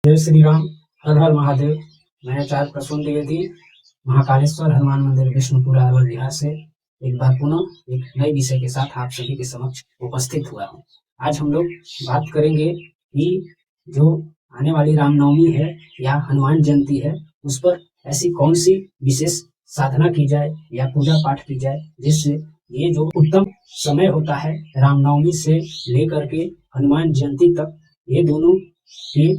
जय श्री राम, हर हर महादेव। मैं आचार्य प्रसून द्विवेदी, महाकालेश्वर हनुमान मंदिर विष्णुपुरा अरवल बिहार से एक बार पुनः एक नए विषय के साथ आप सभी के समक्ष उपस्थित हुआ हूँ। आज हम लोग बात करेंगे कि जो आने वाली रामनवमी है या हनुमान जयंती है, उस पर ऐसी कौन सी विशेष साधना की जाए या पूजा पाठ की जाए जिससे ये जो उत्तम समय होता है रामनवमी से लेकर के हनुमान जयंती तक, ये दोनों के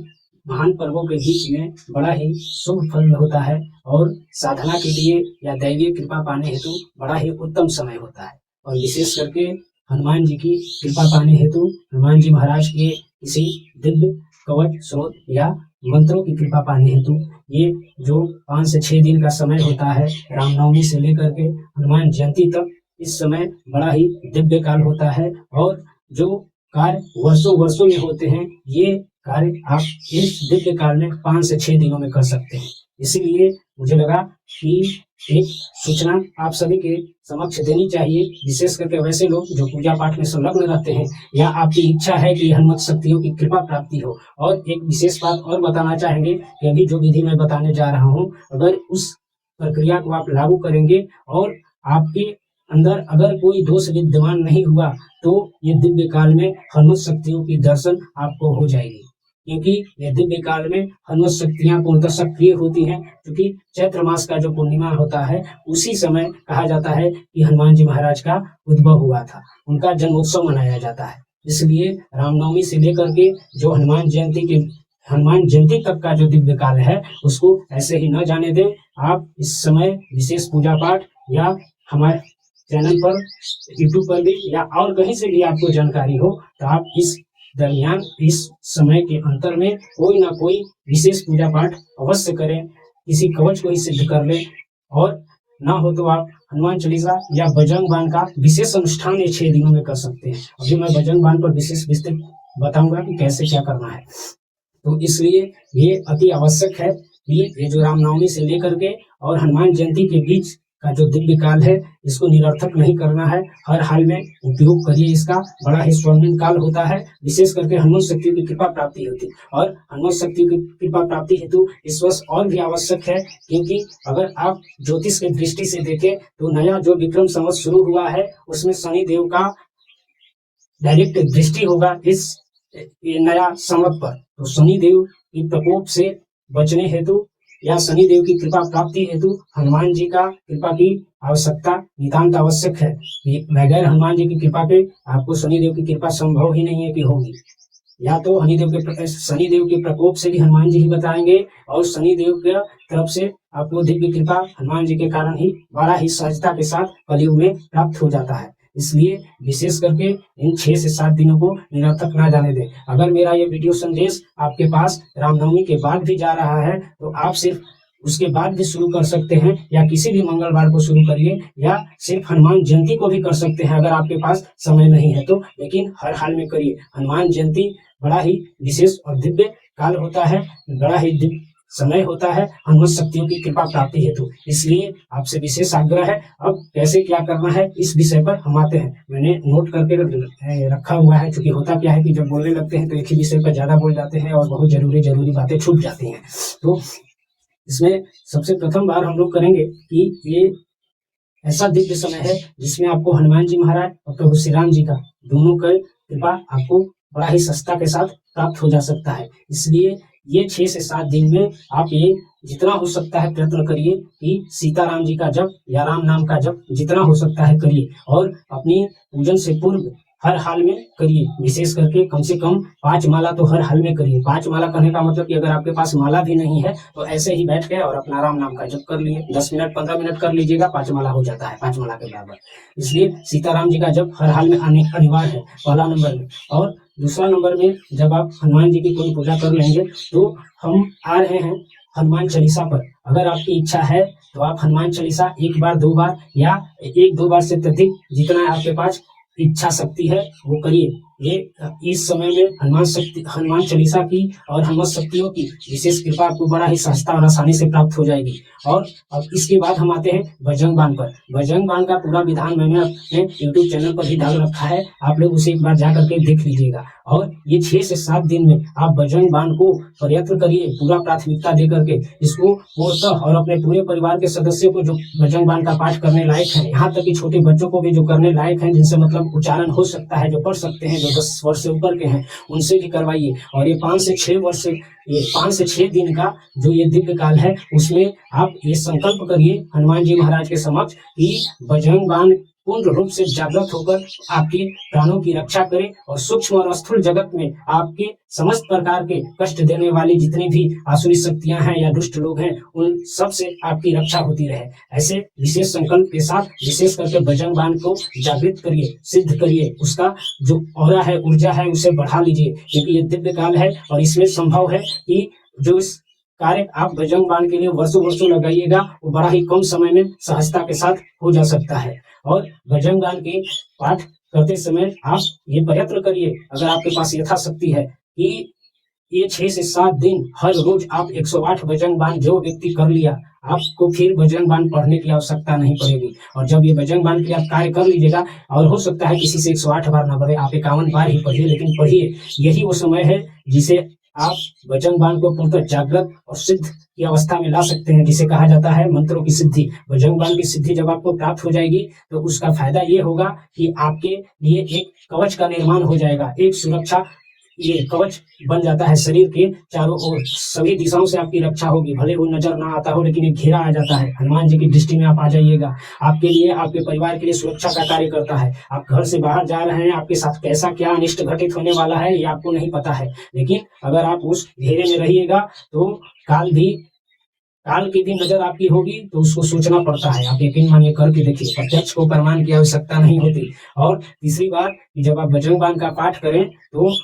महान पर्वों के बीच में बड़ा ही शुभ फल होता है और साधना के लिए या दैवीय कृपा पाने हेतु बड़ा ही उत्तम समय होता है। और विशेष करके हनुमान जी की कृपा पाने हेतु हनुमान जी महाराज के किसी दिव्य कवच स्रोत या मंत्रों की कृपा पाने हेतु ये जो 5 से 6 दिन का समय होता है रामनवमी से लेकर के हनुमान जयंती तक, इस समय बड़ा ही दिव्य काल होता है और जो कार्य वर्षों वर्षों में होते हैं, ये कार्य आप इस दिव्य काल में 5 से 6 दिनों में कर सकते हैं। इसीलिए मुझे लगा कि एक सूचना आप सभी के समक्ष देनी चाहिए, विशेष करके वैसे लोग जो पूजा पाठ में संलग्न रहते हैं या आपकी इच्छा है कि हनुमत शक्तियों की कृपा प्राप्ति हो। और एक विशेष बात और बताना चाहेंगे कि अभी जो विधि मैं बताने जा रहा हूँ, अगर उस प्रक्रिया को आप लागू करेंगे और आपके अंदर अगर कोई दोष विद्यमान नहीं हुआ तो ये दिव्य काल में हनुमत शक्तियों की दर्शन आपको हो जाएगी, क्योंकि यह दिव्य काल में हनुमत शक्तियां पूर्णतः सक्रिय होती हैं। क्योंकि चैत्र मास का जो पूर्णिमा होता है, उसी समय कहा जाता है कि हनुमान जी महाराज का उद्भव हुआ था, उनका जन्मोत्सव मनाया जाता है। इसलिए रामनवमी से लेकर के जो हनुमान जयंती तक का जो दिव्य काल है, उसको ऐसे ही न जाने दें। आप इस समय विशेष पूजा पाठ या हमारे चैनल पर, यूट्यूब पर भी या और कहीं से भी आपको जानकारी हो, तो आप इस दरमियान इस समय के अंतर में कोई ना कोई विशेष पूजा पाठ अवश्य करें, किसी कवच को ही सिद्ध कर लें। और ना हो तो आप हनुमान चालीसा या बजरंग बाण का विशेष अनुष्ठान ये 6 दिनों में कर सकते हैं। अभी मैं बजरंग बाण पर विशेष विस्तृत बताऊंगा कि कैसे क्या करना है। तो इसलिए ये अति आवश्यक है कि ये जो रामनवमी से लेकर के और हनुमान जयंती के बीच का जो दिव्य काल है, इसको निरर्थक नहीं करना है। हर हाल में उपयोग करिए इसका, बड़ा ही स्वर्णिम काल होता है। विशेष करके हनुमान शक्ति की कृपा प्राप्ति होती है और हनुमान शक्ति की कृपा प्राप्ति हेतु इस वर्ष और भी आवश्यक है, क्योंकि अगर आप ज्योतिष की दृष्टि से देखें तो नया जो विक्रम संवत शुरू हुआ है, उसमें शनि देव का डायरेक्ट दृष्टि होगा इस नया संवत पर। तो शनि देव की प्रकोप से बचने हेतु या शनि देव की कृपा प्राप्ति हेतु हनुमान जी का कृपा की आवश्यकता नितांत आवश्यक है। बगैर हनुमान जी की कृपा के आपको शनि देव की कृपा संभव ही नहीं है कि होगी। या तो शनि देव के प्रकोप से भी हनुमान जी ही बताएंगे और शनि देव की तरफ से आपको दिव्य कृपा हनुमान जी के कारण ही बड़ा ही सहजता के साथ कलयुग में प्राप्त हो जाता है। इसलिए विशेष करके इन 6 से 7 दिनों को निरर्थक ना जाने दें। अगर मेरा ये वीडियो संदेश आपके पास रामनवमी के बाद भी जा रहा है, तो आप सिर्फ उसके बाद भी शुरू कर सकते हैं या किसी भी मंगलवार को शुरू करिए, या सिर्फ हनुमान जयंती को भी कर सकते हैं अगर आपके पास समय नहीं है तो। लेकिन हर हाल में करिए। हनुमान जयंती बड़ा ही विशेष और दिव्य काल होता है, बड़ा ही दिव्य समय होता है हनुमत शक्तियों की कृपा प्राप्ति हेतु। इसलिए आपसे विशेष आग्रह है। अब कैसे क्या करना है इस विषय पर हम आते हैं। मैंने नोट करके रखा हुआ है, क्योंकि होता क्या है कि जब बोलने लगते हैं तो एक ही विषय पर ज्यादा बोल जाते हैं और बहुत जरूरी बातें छूट जाती हैं। तो इसमें सबसे प्रथम बार हम लोग करेंगे कि ये ऐसा दिव्य समय है जिसमें आपको हनुमान जी महाराज और प्रभु श्री राम जी का दोनों का कृपा आपको बड़ा ही सस्ता के साथ प्राप्त हो जा सकता है। इसलिए ये 6 से 7 दिन में आप ये जितना हो सकता है प्रयत्न करिए कि सीताराम जी का जप या राम नाम का जप जितना हो सकता है करिए, और अपनी पूजन से पूर्व हर हाल में करिए। विशेष करके कम से कम 5 माला तो हर हाल में करिए। 5 माला करने का मतलब कि अगर आपके पास माला भी नहीं है तो ऐसे ही बैठ गए और अपना राम नाम का जप कर लिए। 10 मिनट 15 मिनट कर लीजिएगा, 5 माला हो जाता है, 5 माला के बराबर। इसलिए सीताराम जी का जप हर हाल में अनिवार्य है, पहला नंबर में। और दूसरा नंबर में जब आप हनुमान जी की कोई पूजा कर लेंगे तो हम आ रहे हैं हनुमान चालीसा पर। अगर आपकी इच्छा है तो आप हनुमान चालीसा 1 बार 2 बार या 1-2 बार से अधिक जितना आपके पास इच्छा शक्ति है वो करिए। ये इस समय में हनुमान चालीसा की और हनुमत शक्तियों की विशेष कृपा आपको बड़ा ही सहजता और आसानी से प्राप्त हो जाएगी। और अब इसके बाद हम आते हैं बजरंग बाण पर। बजरंग बाण का पूरा विधान मैंने अपने यूट्यूब चैनल पर भी डाल रखा है, आप लोग उसे एक बार जा करके देख लीजिएगा। और ये 6 से 7 दिन में आप बजरंग बाण को प्रयत्न करिए, पूरा प्राथमिकता दे करके इसको पूर्णतः, और अपने पूरे परिवार के सदस्यों को जो बजरंग बाण का पाठ करने लायक है, यहाँ तक कि छोटे बच्चों को भी जो करने लायक है, जिनसे मतलब उच्चारण हो सकता है, जो पढ़ सकते हैं, जो 10 वर्ष से ऊपर के हैं, उनसे भी करवाइए। और ये 5 से 6 दिन का जो ये दिव्य काल है, उसमें आप ये संकल्प करिए हनुमान जी महाराज के समक्ष कि बजरंग बाण पूर्ण रूप से जागृत होकर आपके प्राणों की रक्षा करे और सूक्ष्म और स्थूल जगत में आपके समस्त प्रकार के कष्ट देने वाली जितनी भी आसुरी शक्तियां हैं या दुष्ट लोग हैं, उन सब से आपकी रक्षा होती रहे। ऐसे विशेष संकल्प के साथ विशेष करके बजरंग बाण को जागृत करिए, सिद्ध करिए, उसका जो औरा है, ऊर्जा है, उसे बढ़ा लीजिए, क्योंकि ये दिव्य काल है और इसमें संभव है कि जो इस कार्य आप बजरंग बाण के लिए वर्षों लगाइएगा, वो बड़ा ही कम समय में सहजता के साथ हो जा सकता है। और बजरंग बाण के पाठ करते समय आप ये प्रयत्न करिए, अगर आपके पास यथाशक्ति है, कि ये 6 से 7 दिन हर रोज आप 108 बजरंग बाण जो व्यक्ति कर लिया, आपको फिर बजरंग बाण पढ़ने की आवश्यकता नहीं पड़ेगी। और जब ये बजरंग बाण के लिए आप कार्य कर लीजिएगा, और हो सकता है किसी से 108 बार ना पढ़े, आप 51 बार ही पढ़िए, लेकिन पढ़िए। यही वो समय है जिसे आप बजरंग बाण को पूर्णतः जागृत और सिद्ध की अवस्था में ला सकते हैं, जिसे कहा जाता है मंत्रों की सिद्धि। बजरंग बाण की सिद्धि जब आपको प्राप्त हो जाएगी, तो उसका फायदा ये होगा कि आपके लिए एक कवच का निर्माण हो जाएगा, एक सुरक्षा, ये कवच बन जाता है शरीर के चारों ओर, सभी दिशाओं से आपकी रक्षा होगी। भले वो नजर ना आता हो, लेकिन एक घेरा आ जाता है। हनुमान जी की दृष्टि में आप आ जाइएगा, आपके लिए, आपके परिवार के लिए सुरक्षा का कार्य करता है। आप घर से बाहर जा रहे हैं, आपके साथ कैसा क्या अनिष्ट घटित होने वाला है, ये आपको नहीं पता है, लेकिन अगर आप उस घेरे में रहिएगा, तो काल की भी नजर आपकी होगी, तो उसको सोचना पड़ता है। आप यकीन मानिए, करके देखिए, प्रत्यक्ष को प्रमाण की आवश्यकता नहीं होती। और तीसरी बात, जब आप बजरंग बाण का पाठ करें, तो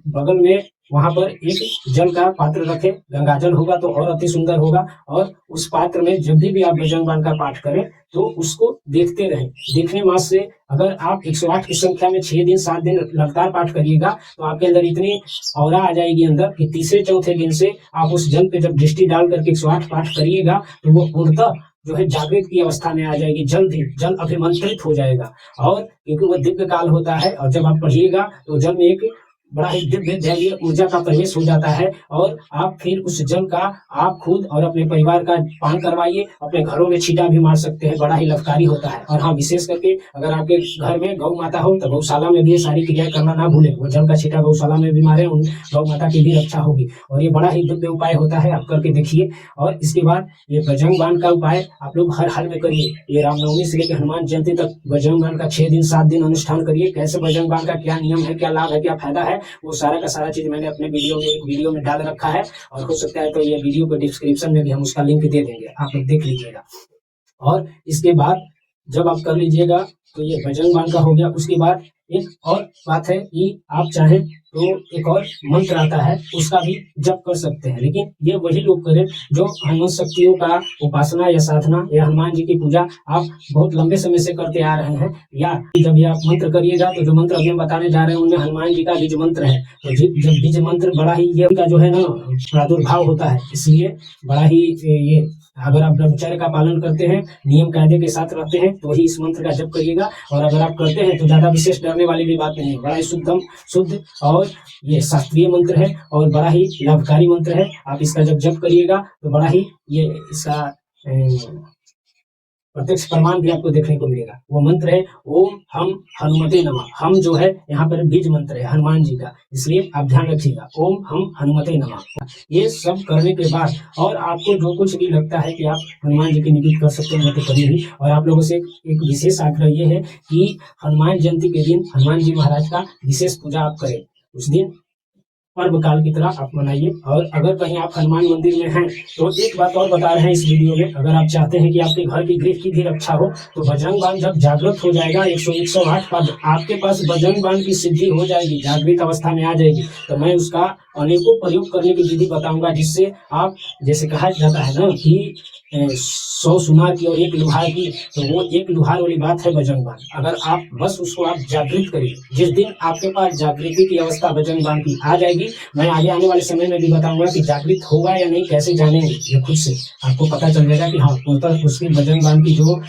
बगल में वहां पर एक जल का पात्र रखें, गंगाजल होगा तो और अति सुंदर होगा। और उस पात्र में जब भी आप बजरंग बाण का पाठ करें, तो उसको देखते रहें। देखने मात्र से अगर आप 108 की संख्या में 6 दिन 7 दिन लगातार पाठ करिएगा, तो आपके अंदर इतनी औरा आ जाएगी अंदर, कि तीसरे चौथे दिन से आप उस जल पे जब दृष्टि डाल करके 108 पाठ करिएगा, तो वो पूर्णतः जो है जागृत की अवस्था में आ जाएगी। जल अभिमंत्रित हो जाएगा, और क्योंकि वह दिव्य काल होता है, और जब आप पढ़िएगा तो जल में एक बड़ा ही दिव्य दैवीय ऊर्जा का प्रवेश हो जाता है। और आप फिर उस जल का आप खुद और अपने परिवार का पान करवाइए, अपने घरों में छींटा भी मार सकते हैं, बड़ा ही लाभकारी होता है। और हाँ, विशेष करके अगर आपके घर में गौ माता हो, तो गौशाला में भी ये सारी क्रियाएं करना ना भूलें। वो जल का छींटा गौशाला में भी मारे, उन गौ माता की भी रक्षा होगी। और ये बड़ा ही दिव्य उपाय होता है, आप करके देखिए। और इसके बाद ये बजरंग बाण का उपाय आप लोग हर हाल में करिए। ये रामनवमी से लेकर हनुमान जयंती तक बजरंग बाण का 6 दिन 7 दिन अनुष्ठान करिए। कैसे बजरंग बाण का क्या नियम है, क्या लाभ है, क्या फायदा है, वो सारा का सारा चीज मैंने अपने एक वीडियो में डाल रखा है। और हो सकता है तो ये वीडियो को डिस्क्रिप्शन में भी हम उसका लिंक दे देंगे, आप लोग देख लीजिएगा। और इसके बाद जब आप कर लीजिएगा, तो ये बजरंग बाण का हो गया। उसके बाद एक और बात है कि आप चाहें तो एक और मंत्र आता है, उसका भी जप कर सकते हैं, लेकिन ये वही लोग करें जो हनुमान शक्तियों का उपासना या साधना या हनुमान जी की पूजा आप बहुत लंबे समय से करते आ रहे हैं। या जब ये आप मंत्र करिएगा, तो जो मंत्र अभी हम बताने जा रहे हैं, उनमें हनुमान जी का बीज मंत्र है। तो जब बीज मंत्र बड़ा ही ये का जो है ना प्रादुर्भाव होता है, इसलिए बड़ा ही ये, अगर आप ब्रह्मचर्य का पालन करते हैं, नियम कायदे के साथ रहते हैं, तो ही इस मंत्र का जप करिएगा। और अगर आप करते हैं तो ज्यादा विशेष डरने वाली भी बात नहीं है, बड़ा ही शुद्ध और ये शास्त्रीय मंत्र है, और बड़ा ही लाभकारी मंत्र है। आप इसका जब जप करिएगा, तो बड़ा ही ये इसका प्रत्यक्ष प्रमाण भी आपको देखने को मिलेगा। वो मंत्र है ओम हम हनुमते नमः। हम जो है यहाँ पर बीज मंत्र है हनुमान जी का, इसलिए आप ध्यान रखिएगा, ओम हम हनुमते नमः। ये सब करने के बाद, और आपको जो कुछ भी लगता है कि आप हनुमान जी की निमित्त कर सकते हैं, तो करिए ही। और आप लोगों से एक विशेष आग्रह ये है कि हनुमान जयंती के दिन हनुमान जी महाराज का विशेष पूजा आप करें। उस दिन पर्व काल की तरह आप मनाइए। और अगर कहीं आप हनुमान मंदिर में हैं, तो एक बात और बता रहे हैं इस वीडियो में, अगर आप चाहते हैं कि आपके घर की गृह की भी रक्षा हो, तो बजरंग बाण जब जागृत हो जाएगा 108 पर आपके पास बजरंग बाण की सिद्धि हो जाएगी, जागृत अवस्था में आ जाएगी, तो मैं उसका अनेकों प्रयोग करने की विधि बताऊंगा, जिससे आप, जैसे कहा जाता है ना कि 100 सुनार की और 1 लुहार की, तो वो 1 लुहार वाली बात है बजरंग बाण। अगर आप बस उसको आप जागृत करिए, जिस दिन आपके पास जागृति की अवस्था बजरंग बाण की आ जाएगी, मैं आगे आने वाले समय में भी बताऊंगा कि जागृत होगा या नहीं, कैसे जानेंगे, ये खुद से आपको पता चल जाएगा कि हाँ, उसकी बजरंग बाण की जो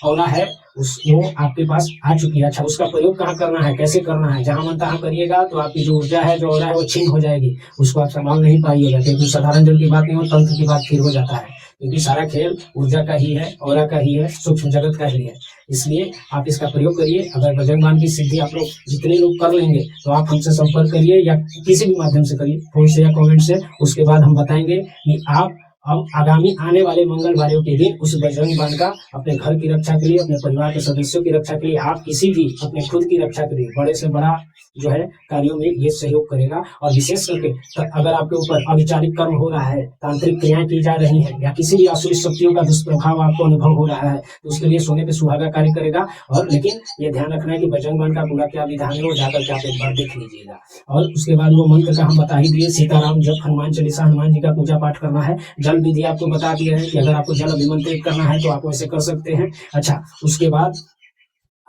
औरा है वो आपके पास आ चुकी है। अच्छा, उसका प्रयोग कहाँ करना है, कैसे करना है, जहां मन तहां करिएगा तो आपकी जो ऊर्जा है, जो औरा है, वो छीन हो जाएगी, उसको आप संभाल नहीं पाइएगा, क्योंकि साधारण जल की बात नहीं हो, तंत्र की बात फिर हो जाता है, क्योंकि सारा खेल ऊर्जा का ही है, औरा का ही है, सूक्ष्म जगत का ही है। इसलिए आप इसका प्रयोग करिए। अगर बजरंग बाण की सिद्धि आप लोग जितने लोग कर लेंगे, तो आप हमसे संपर्क करिए, या किसी भी माध्यम से करिए, फोन से या कमेंट से। उसके बाद हम बताएंगे कि आप अब आगामी आने वाले मंगलवारों के दिन उस बजरंग बाण का अपने घर की रक्षा के लिए, अपने परिवार के सदस्यों की रक्षा के लिए, आप किसी भी अपने खुद की रक्षा के लिए बड़े से बड़ा जो है कार्यों में ये सहयोग करेगा। और विशेष करके अगर आपके ऊपर अविचारिक कर्म हो रहा है, तांत्रिक क्रियाएं की जा रही है, या किसी भी आसुरी शक्तियों का दुष्प्रभाव आपको अनुभव हो रहा है, तो उसके लिए सोने पे सुहागा कार्य करेगा। और लेकिन ये ध्यान रखना है कि बजरंग बाण का पूरा क्या विधान है, वो जाकर के आप एक बार देख लीजिएगा। और उसके बाद वो मंत्र का हम बता ही दिए, सीताराम जब, हनुमान चालीसा, हनुमान जी का पूजा पाठ करना है, जल विधि आपको बता दिया है कि अगर आपको जल अभिमंत्रित करना है तो आप वैसे कर सकते हैं। अच्छा, उसके बाद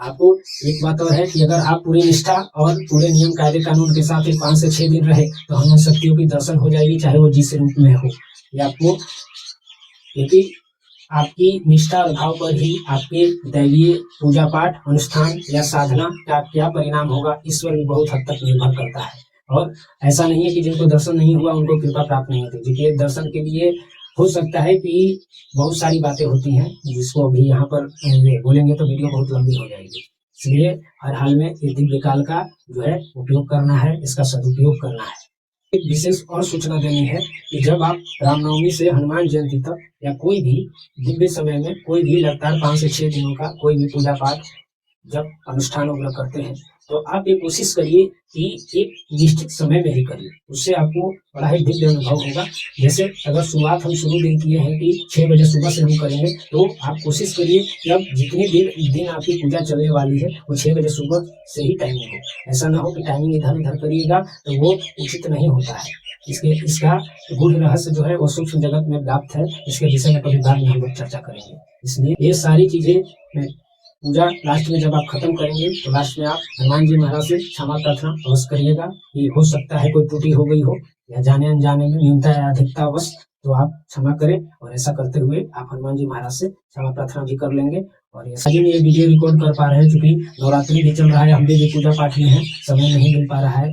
आपको एक बात और है कि अगर आप पूरी निष्ठा और पूरे नियम कायदे कानून के साथ 5 से 6 दिन रहे, तो हनुमान शक्तियों की दर्शन हो जाएगी, चाहे वो जिस रूप में हो। ये आपको, क्योंकि आपकी निष्ठा और भाव पर ही आपके दैवीय पूजा पाठ, अनुष्ठान या साधना का क्या परिणाम होगा, ईश्वर भी बहुत हद तक निर्भर करता है। और ऐसा नहीं है कि जिनको दर्शन नहीं हुआ उनको कृपा प्राप्त नहीं होती, क्योंकि दर्शन के लिए हो सकता है कि बहुत सारी बातें होती हैं, जिसको अभी यहाँ पर बोलेंगे तो वीडियो बहुत लंबी हो जाएगी। इसलिए हर हाल में इस दिव्य काल का जो है उपयोग करना है, इसका सदुपयोग करना है। एक विशेष और सूचना देनी है कि जब आप रामनवमी से हनुमान जयंती तक, या कोई भी दिव्य समय में, कोई भी लगातार 5 से 6 दिनों का कोई भी पूजा पाठ जब अनुष्ठान वगैरह करते हैं, तो आप ये कोशिश करिए कि एक निश्चित समय में ही करिए, उससे आपको बड़ा ही दिव्य अनुभव होगा। जैसे अगर शुरुआत हम शुरू दिन किए हैं कि 6 बजे सुबह से हम करेंगे, तो आप कोशिश करिए कि अब जितने दिन आपकी पूजा चलने वाली है, वो 6 बजे सुबह से ही टाइमिंग हो। ऐसा ना हो कि टाइमिंग इधर उधर करिएगा, तो वो उचित नहीं होता है। इसका गूढ़ रहस्य जो है वो सूक्ष्म जगत में व्याप्त है, इसके विषय में कभी बाद में हम लोग चर्चा करेंगे। इसलिए ये सारी चीजें पूजा लास्ट में जब आप खत्म करेंगे, तो लास्ट में आप हनुमान जी महाराज से क्षमा प्रार्थना अवश्य करिएगा कि हो सकता है कोई त्रुटि हो गई हो, या जाने अनजाने में, न्यूनता या अधिकता अवश्य, तो आप क्षमा करें। और ऐसा करते हुए आप हनुमान जी महाराज से क्षमा प्रार्थना भी कर लेंगे। और ये वीडियो रिकॉर्ड कर पा रहे हैं, क्योंकि नवरात्रि भी चल रहा है, हम भी पूजा पाठ में हैं, समय नहीं मिल पा रहा है।